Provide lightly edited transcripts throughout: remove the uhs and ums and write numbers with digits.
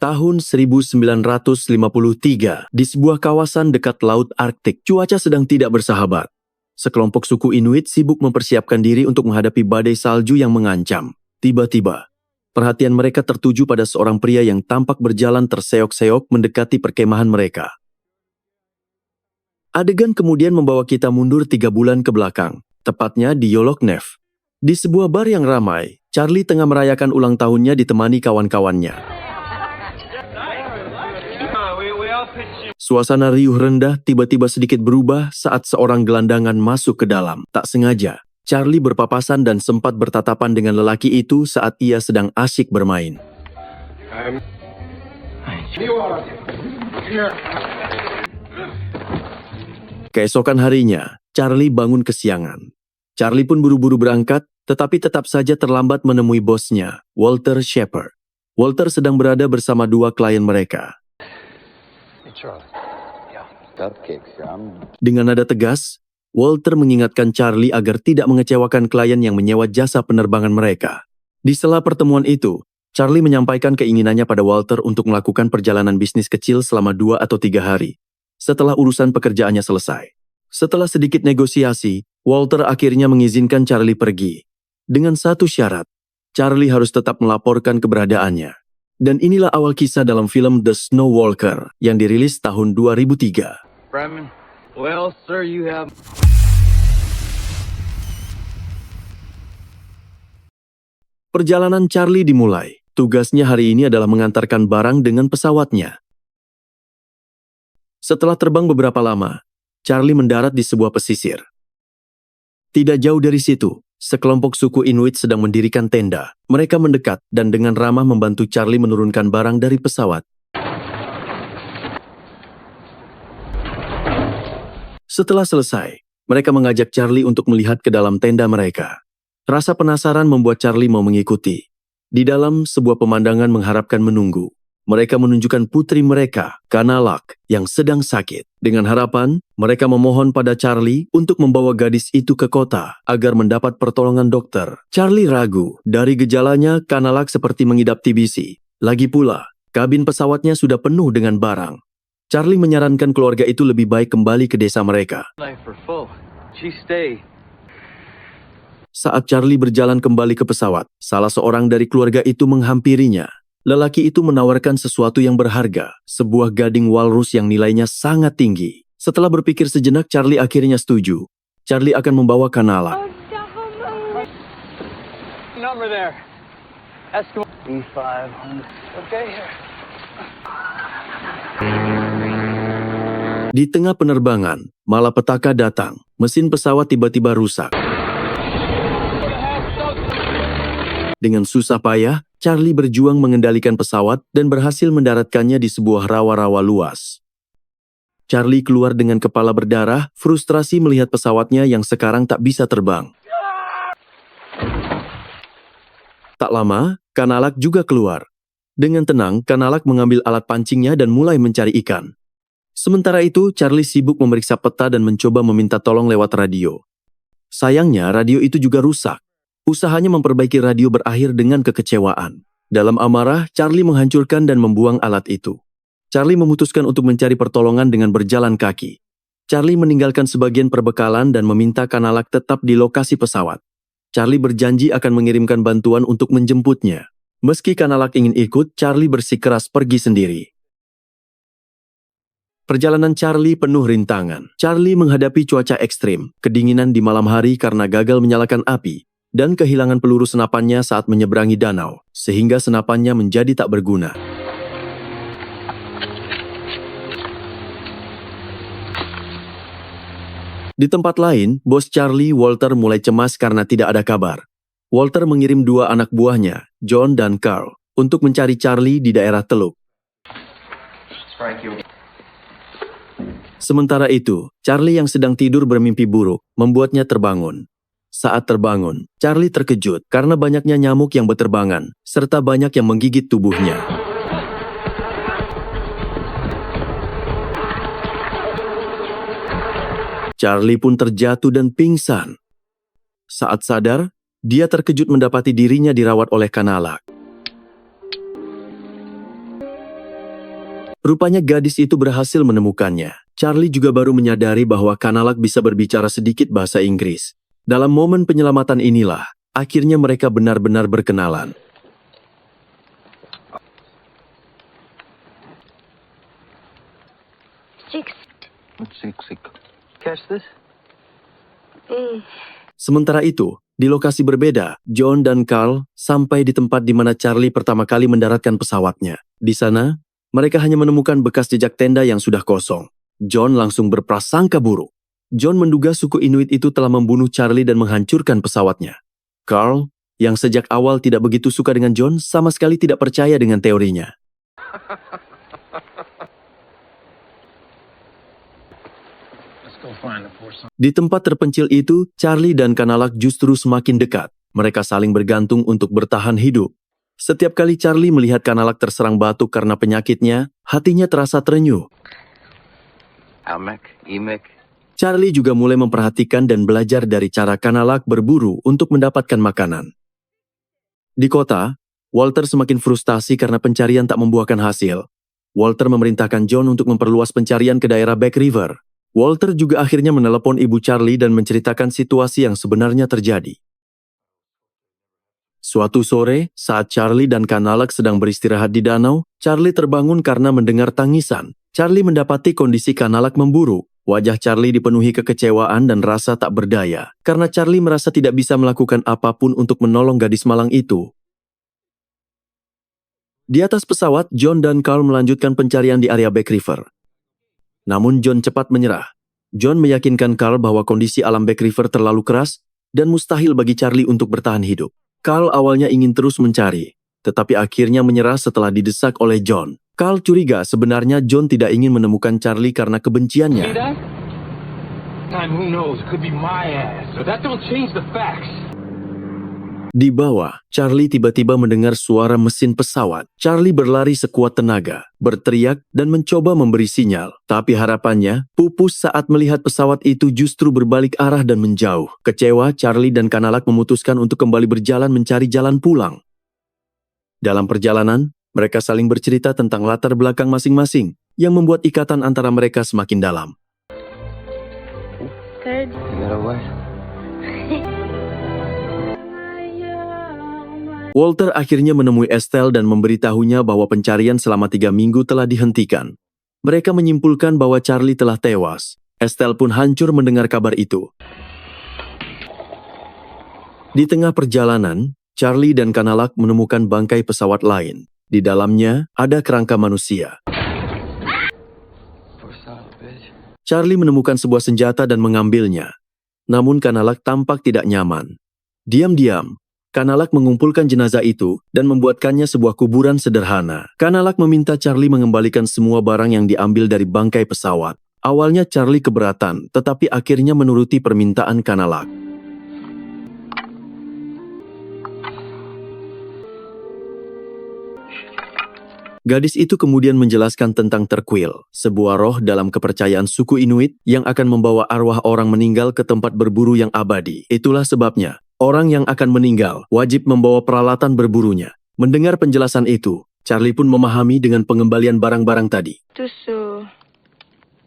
Tahun 1953, di sebuah kawasan dekat Laut Arktik, cuaca sedang tidak bersahabat. Sekelompok suku Inuit sibuk mempersiapkan diri untuk menghadapi badai salju yang mengancam. Tiba-tiba, perhatian mereka tertuju pada seorang pria yang tampak berjalan terseok-seok mendekati perkemahan mereka. Adegan kemudian membawa kita mundur 3 bulan ke belakang, tepatnya di Yellowknife. Di sebuah bar yang ramai, Charlie tengah merayakan ulang tahunnya ditemani kawan-kawannya. Suasana riuh rendah tiba-tiba sedikit berubah saat seorang gelandangan masuk ke dalam. Tak sengaja, Charlie berpapasan dan sempat bertatapan dengan lelaki itu saat ia sedang asyik bermain. Keesokan harinya, Charlie bangun kesiangan. Charlie pun buru-buru berangkat, tetapi tetap saja terlambat menemui bosnya, Walter Shepard. Walter sedang berada bersama 2 klien mereka. Dengan nada tegas, Walter mengingatkan Charlie agar tidak mengecewakan klien yang menyewa jasa penerbangan mereka. Di sela pertemuan itu, Charlie menyampaikan keinginannya pada Walter untuk melakukan perjalanan bisnis kecil selama 2 atau 3 hari, setelah urusan pekerjaannya selesai. Setelah sedikit negosiasi, Walter akhirnya mengizinkan Charlie pergi. Dengan satu syarat, Charlie harus tetap melaporkan keberadaannya. Dan inilah awal kisah dalam film The Snow Walker yang dirilis tahun 2003. Bremen, well, sir, you have... Perjalanan Charlie dimulai. Tugasnya hari ini adalah mengantarkan barang dengan pesawatnya. Setelah terbang beberapa lama, Charlie mendarat di sebuah pesisir. Tidak jauh dari situ, sekelompok suku Inuit sedang mendirikan tenda. Mereka mendekat dan dengan ramah membantu Charlie menurunkan barang dari pesawat. Setelah selesai, mereka mengajak Charlie untuk melihat ke dalam tenda mereka. Rasa penasaran membuat Charlie mau mengikuti. Di dalam, sebuah pemandangan mengharapkan menunggu. Mereka menunjukkan putri mereka, Kanalak, yang sedang sakit. Dengan harapan, mereka memohon pada Charlie untuk membawa gadis itu ke kota agar mendapat pertolongan dokter. Charlie ragu. Dari gejalanya, Kanalak seperti mengidap TBC. Lagi pula, kabin pesawatnya sudah penuh dengan barang. Charlie menyarankan keluarga itu lebih baik kembali ke desa mereka. Saat Charlie berjalan kembali ke pesawat, salah seorang dari keluarga itu menghampirinya. Lelaki itu menawarkan sesuatu yang berharga, sebuah gading walrus yang nilainya sangat tinggi. Setelah berpikir sejenak, Charlie akhirnya setuju. Charlie akan membawa Kanalak. Di tengah penerbangan, malapetaka datang. Mesin pesawat tiba-tiba rusak. Dengan susah payah, Charlie berjuang mengendalikan pesawat dan berhasil mendaratkannya di sebuah rawa-rawa luas. Charlie keluar dengan kepala berdarah, frustrasi melihat pesawatnya yang sekarang tak bisa terbang. Tak lama, Kanalak juga keluar. Dengan tenang, Kanalak mengambil alat pancingnya dan mulai mencari ikan. Sementara itu, Charlie sibuk memeriksa peta dan mencoba meminta tolong lewat radio. Sayangnya, radio itu juga rusak. Usahanya memperbaiki radio berakhir dengan kekecewaan. Dalam amarah, Charlie menghancurkan dan membuang alat itu. Charlie memutuskan untuk mencari pertolongan dengan berjalan kaki. Charlie meninggalkan sebagian perbekalan dan meminta Kanalak tetap di lokasi pesawat. Charlie berjanji akan mengirimkan bantuan untuk menjemputnya. Meski Kanalak ingin ikut, Charlie bersikeras pergi sendiri. Perjalanan Charlie penuh rintangan. Charlie menghadapi cuaca ekstrim, kedinginan di malam hari karena gagal menyalakan api, dan kehilangan peluru senapannya saat menyeberangi danau, sehingga senapannya menjadi tak berguna. Di tempat lain, bos Charlie, Walter, mulai cemas karena tidak ada kabar. Walter mengirim 2 anak buahnya, John dan Carl, untuk mencari Charlie di daerah Teluk. Sementara itu, Charlie yang sedang tidur bermimpi buruk, membuatnya terbangun. Saat terbangun, Charlie terkejut karena banyaknya nyamuk yang berterbangan, serta banyak yang menggigit tubuhnya. Charlie pun terjatuh dan pingsan. Saat sadar, dia terkejut mendapati dirinya dirawat oleh Kanalak. Rupanya gadis itu berhasil menemukannya. Charlie juga baru menyadari bahwa Kanalak bisa berbicara sedikit bahasa Inggris. Dalam momen penyelamatan inilah, akhirnya mereka benar-benar berkenalan. Six. Catch this? Sementara itu, di lokasi berbeda, John dan Carl sampai di tempat di mana Charlie pertama kali mendaratkan pesawatnya. Di sana, mereka hanya menemukan bekas jejak tenda yang sudah kosong. John langsung berprasangka buruk. John menduga suku Inuit itu telah membunuh Charlie dan menghancurkan pesawatnya. Carl, yang sejak awal tidak begitu suka dengan John, sama sekali tidak percaya dengan teorinya. Di tempat terpencil itu, Charlie dan Kanalak justru semakin dekat. Mereka saling bergantung untuk bertahan hidup. Setiap kali Charlie melihat Kanalak terserang batuk karena penyakitnya, hatinya terasa terenyuh. Imek. Charlie juga mulai memperhatikan dan belajar dari cara Kanalak berburu untuk mendapatkan makanan. Di kota, Walter semakin frustasi karena pencarian tak membuahkan hasil. Walter memerintahkan John untuk memperluas pencarian ke daerah Back River. Walter juga akhirnya menelepon ibu Charlie dan menceritakan situasi yang sebenarnya terjadi. Suatu sore, saat Charlie dan Kanalak sedang beristirahat di danau, Charlie terbangun karena mendengar tangisan. Charlie mendapati kondisi Kanalak memburuk. Wajah Charlie dipenuhi kekecewaan dan rasa tak berdaya, karena Charlie merasa tidak bisa melakukan apapun untuk menolong gadis malang itu. Di atas pesawat, John dan Carl melanjutkan pencarian di area Back River. Namun John cepat menyerah. John meyakinkan Carl bahwa kondisi alam Back River terlalu keras dan mustahil bagi Charlie untuk bertahan hidup. Carl awalnya ingin terus mencari, tetapi akhirnya menyerah setelah didesak oleh John. Carl curiga sebenarnya John tidak ingin menemukan Charlie karena kebenciannya. Di bawah, Charlie tiba-tiba mendengar suara mesin pesawat. Charlie berlari sekuat tenaga, berteriak dan mencoba memberi sinyal. Tapi harapannya pupus saat melihat pesawat itu justru berbalik arah dan menjauh. Kecewa, Charlie dan Kanalak memutuskan untuk kembali berjalan mencari jalan pulang. Dalam perjalanan, mereka saling bercerita tentang latar belakang masing-masing yang membuat ikatan antara mereka semakin dalam. Walter akhirnya menemui Estelle dan memberitahunya bahwa pencarian selama 3 minggu telah dihentikan. Mereka menyimpulkan bahwa Charlie telah tewas. Estelle pun hancur mendengar kabar itu. Di tengah perjalanan, Charlie dan Kanalak menemukan bangkai pesawat lain. Di dalamnya ada kerangka manusia. Charlie menemukan sebuah senjata dan mengambilnya. Namun Kanalak tampak tidak nyaman. Diam-diam, Kanalak mengumpulkan jenazah itu dan membuatkannya sebuah kuburan sederhana. Kanalak meminta Charlie mengembalikan semua barang yang diambil dari bangkai pesawat. Awalnya Charlie keberatan, tetapi akhirnya menuruti permintaan Kanalak. Gadis itu kemudian menjelaskan tentang Terkwil, sebuah roh dalam kepercayaan suku Inuit yang akan membawa arwah orang meninggal ke tempat berburu yang abadi. Itulah sebabnya, orang yang akan meninggal wajib membawa peralatan berburunya. Mendengar penjelasan itu, Charlie pun memahami dengan pengembalian barang-barang tadi. Tusu.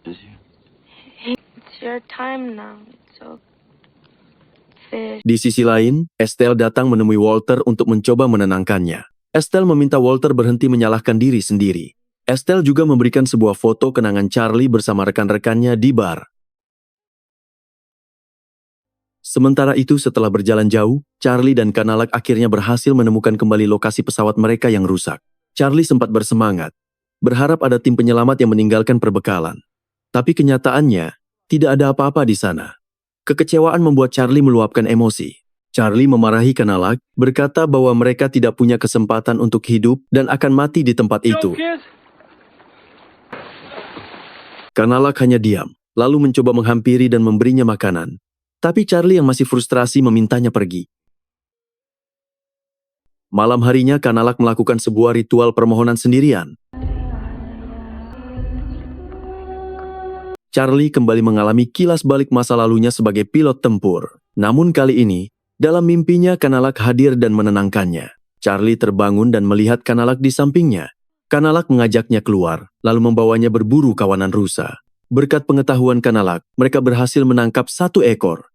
It's your time now. So fish. Di sisi lain, Estelle datang menemui Walter untuk mencoba menenangkannya. Estelle meminta Walter berhenti menyalahkan diri sendiri. Estelle juga memberikan sebuah foto kenangan Charlie bersama rekan-rekannya di bar. Sementara itu setelah berjalan jauh, Charlie dan Kanalak akhirnya berhasil menemukan kembali lokasi pesawat mereka yang rusak. Charlie sempat bersemangat, berharap ada tim penyelamat yang meninggalkan perbekalan. Tapi kenyataannya, tidak ada apa-apa di sana. Kekecewaan membuat Charlie meluapkan emosi. Charlie memarahi Kanalak, berkata bahwa mereka tidak punya kesempatan untuk hidup dan akan mati di tempat itu. Kanalak hanya diam, lalu mencoba menghampiri dan memberinya makanan. Tapi Charlie yang masih frustrasi memintanya pergi. Malam harinya Kanalak melakukan sebuah ritual permohonan sendirian. Charlie kembali mengalami kilas balik masa lalunya sebagai pilot tempur. Namun kali ini, dalam mimpinya Kanalak hadir dan menenangkannya. Charlie terbangun dan melihat Kanalak di sampingnya. Kanalak mengajaknya keluar, lalu membawanya berburu kawanan rusa. Berkat pengetahuan Kanalak, mereka berhasil menangkap 1 ekor.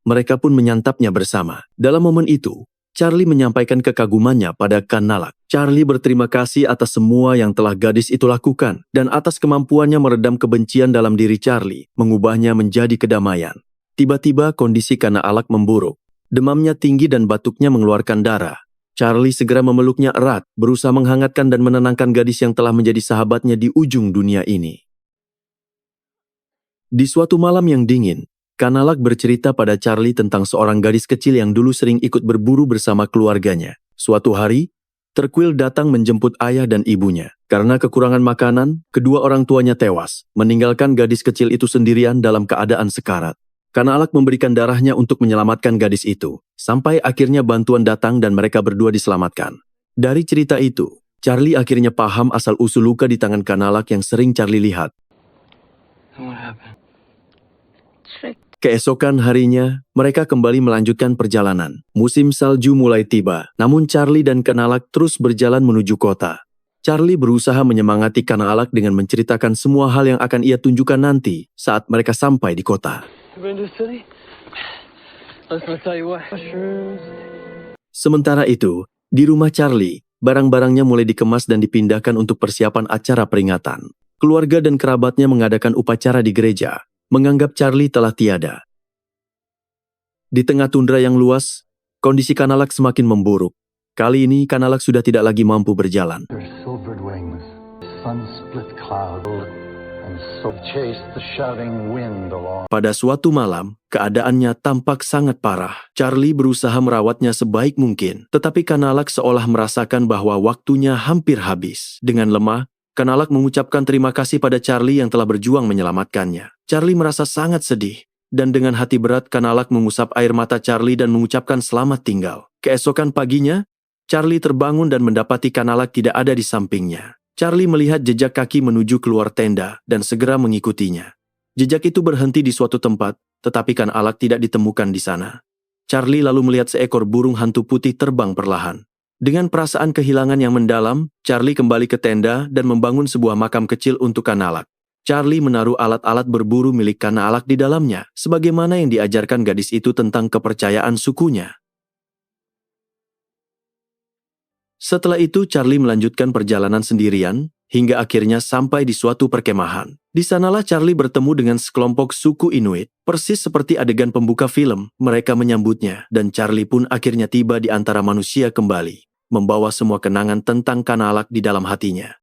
Mereka pun menyantapnya bersama. Dalam momen itu, Charlie menyampaikan kekagumannya pada Kanalak. Charlie berterima kasih atas semua yang telah gadis itu lakukan dan atas kemampuannya meredam kebencian dalam diri Charlie, mengubahnya menjadi kedamaian. Tiba-tiba kondisi Kanalak memburuk. Demamnya tinggi dan batuknya mengeluarkan darah. Charlie segera memeluknya erat, berusaha menghangatkan dan menenangkan gadis yang telah menjadi sahabatnya di ujung dunia ini. Di suatu malam yang dingin, Kanalak bercerita pada Charlie tentang seorang gadis kecil yang dulu sering ikut berburu bersama keluarganya. Suatu hari, Terkuil datang menjemput ayah dan ibunya. Karena kekurangan makanan, kedua orang tuanya tewas, meninggalkan gadis kecil itu sendirian dalam keadaan sekarat. Kanalak memberikan darahnya untuk menyelamatkan gadis itu, sampai akhirnya bantuan datang dan mereka berdua diselamatkan. Dari cerita itu, Charlie akhirnya paham asal-usul luka di tangan Kanalak yang sering Charlie lihat. What happened? Trick. Keesokan harinya, mereka kembali melanjutkan perjalanan. Musim salju mulai tiba, namun Charlie dan Kanalak terus berjalan menuju kota. Charlie berusaha menyemangati Kanalak dengan menceritakan semua hal yang akan ia tunjukkan nanti saat mereka sampai di kota. Sementara itu, di rumah Charlie, barang-barangnya mulai dikemas dan dipindahkan untuk persiapan acara peringatan. Keluarga dan kerabatnya mengadakan upacara di gereja, menganggap Charlie telah tiada. Di tengah tundra yang luas, kondisi Kanalak semakin memburuk. Kali ini Kanalak sudah tidak lagi mampu berjalan. Their silvered wings, sun split cloud, and so chased the shouting wind along. Pada suatu malam, keadaannya tampak sangat parah. Charlie berusaha merawatnya sebaik mungkin, tetapi Kanalak seolah merasakan bahwa waktunya hampir habis. Dengan lemah, Kanalak mengucapkan terima kasih pada Charlie yang telah berjuang menyelamatkannya. Charlie merasa sangat sedih, dan dengan hati berat Kanalak mengusap air mata Charlie dan mengucapkan selamat tinggal. Keesokan paginya, Charlie terbangun dan mendapati Kanalak tidak ada di sampingnya. Charlie melihat jejak kaki menuju keluar tenda dan segera mengikutinya. Jejak itu berhenti di suatu tempat, tetapi Kanalak tidak ditemukan di sana. Charlie lalu melihat seekor burung hantu putih terbang perlahan. Dengan perasaan kehilangan yang mendalam, Charlie kembali ke tenda dan membangun sebuah makam kecil untuk Kanalak. Charlie menaruh alat-alat berburu milik Kanalak di dalamnya, sebagaimana yang diajarkan gadis itu tentang kepercayaan sukunya. Setelah itu, Charlie melanjutkan perjalanan sendirian, hingga akhirnya sampai di suatu perkemahan. Di sanalah Charlie bertemu dengan sekelompok suku Inuit. Persis seperti adegan pembuka film, mereka menyambutnya, dan Charlie pun akhirnya tiba di antara manusia kembali, membawa semua kenangan tentang Kanalak di dalam hatinya.